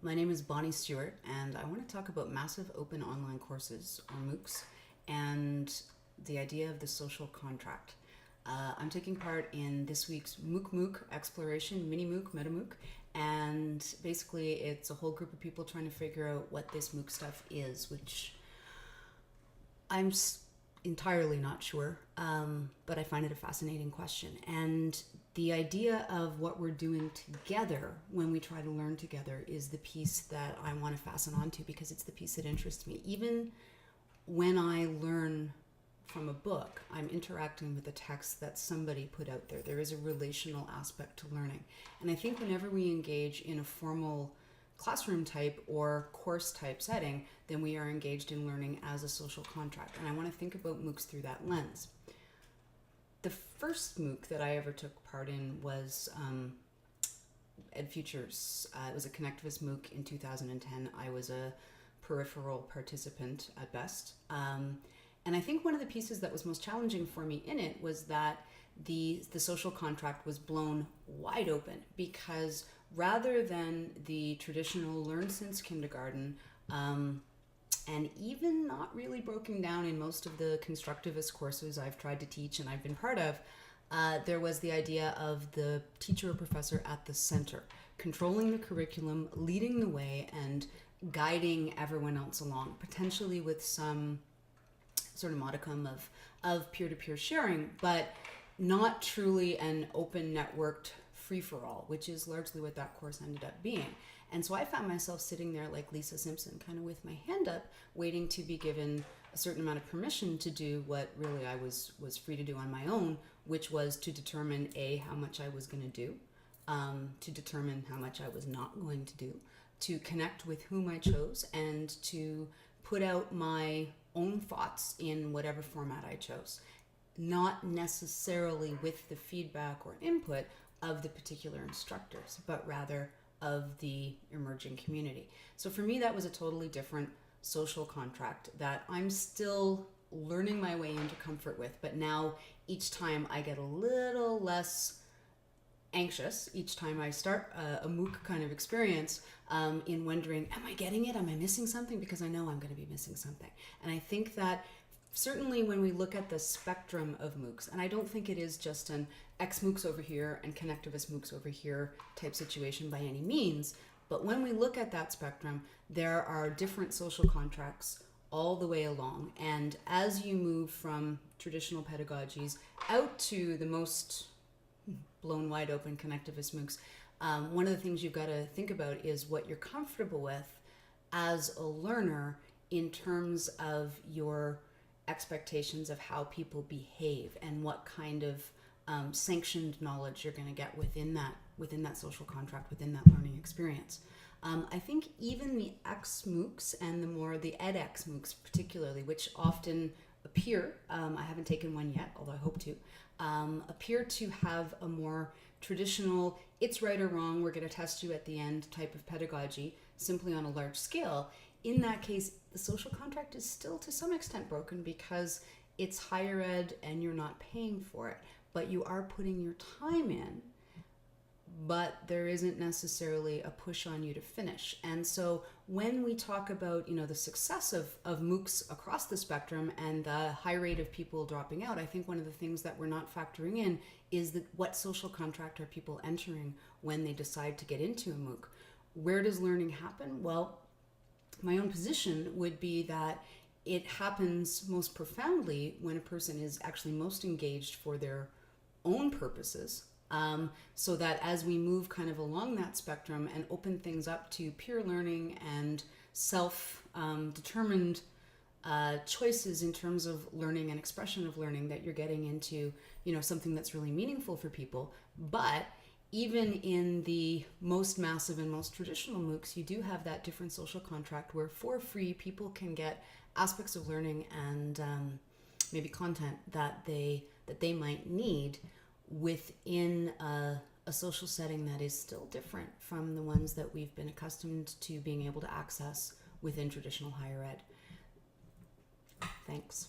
My name is Bonnie Stewart, and I want to talk about massive open online courses, or MOOCs, and the idea of the social contract. I'm taking part in this week's MOOC exploration, mini MOOC, meta MOOC, and basically it's a whole group of people trying to figure out what this MOOC stuff is, which I'm entirely not sure, but I find it a fascinating question. And the idea of what we're doing together when we try to learn together is the piece that I want to fasten onto, because it's the piece that interests me. Even when I learn from a book, I'm interacting with a text that somebody put out there. There is a relational aspect to learning. And I think whenever we engage in a formal classroom type or course type setting, then we are engaged in learning as a social contract. And I want to think about MOOCs through that lens. The first MOOC that I ever took part in was EdFutures. It was a connectivist MOOC in 2010. I was a peripheral participant at best. And I think one of the pieces that was most challenging for me in it was that the social contract was blown wide open, because rather than the traditional learn since kindergarten, and even not really broken down in most of the constructivist courses I've tried to teach and I've been part of, there was the idea of the teacher or professor at the center, controlling the curriculum, leading the way, and guiding everyone else along, potentially with some sort of modicum of peer-to-peer sharing, but not truly an open networked free-for-all, which is largely what that course ended up being. And so I found myself sitting there like Lisa Simpson, kind of with my hand up, waiting to be given a certain amount of permission to do what really I was free to do on my own, which was to determine how much I was going to do, to determine how much I was not going to do, to connect with whom I chose, and to put out my own thoughts in whatever format I chose, not necessarily with the feedback or input of the particular instructors, but rather of the emerging community. So for me, that was a totally different social contract that I'm still learning my way into comfort with, but now each time I get a little less anxious each time I start a MOOC kind of experience, in wondering, am I getting it? Am I missing something? Because I know I'm going to be missing something. And I think that certainly when we look at the spectrum of MOOCs, and I don't think it is just an xMOOCs over here and connectivist MOOCs over here type situation by any means, but when we look at that spectrum, there are different social contracts all the way along. And as you move from traditional pedagogies out to the most blown wide open connectivist MOOCs, one of the things you've got to think about is what you're comfortable with as a learner in terms of your expectations of how people behave and what kind of sanctioned knowledge you're going to get within that social contract, within that learning experience. I think even the xMOOCs and the edX MOOCs particularly, which often appear, I haven't taken one yet, although I hope to, appear to have a more traditional, it's right or wrong, we're going to test you at the end type of pedagogy, simply on a large scale. In that case, the social contract is still to some extent broken, because it's higher ed and you're not paying for it, but you are putting your time in, but there isn't necessarily a push on you to finish. And so when we talk about, the success of MOOCs across the spectrum and the high rate of people dropping out, I think one of the things that we're not factoring in is that what social contract are people entering when they decide to get into a MOOC? Where does learning happen? Well, my own position would be that it happens most profoundly when a person is actually most engaged for their own purposes, so that as we move kind of along that spectrum and open things up to peer learning and self-determined choices in terms of learning and expression of learning, that you're getting into, something that's really meaningful for people. But even in the most massive and most traditional MOOCs, you do have that different social contract where for free people can get aspects of learning and maybe content that they might need within a social setting that is still different from the ones that we've been accustomed to being able to access within traditional higher ed. Thanks.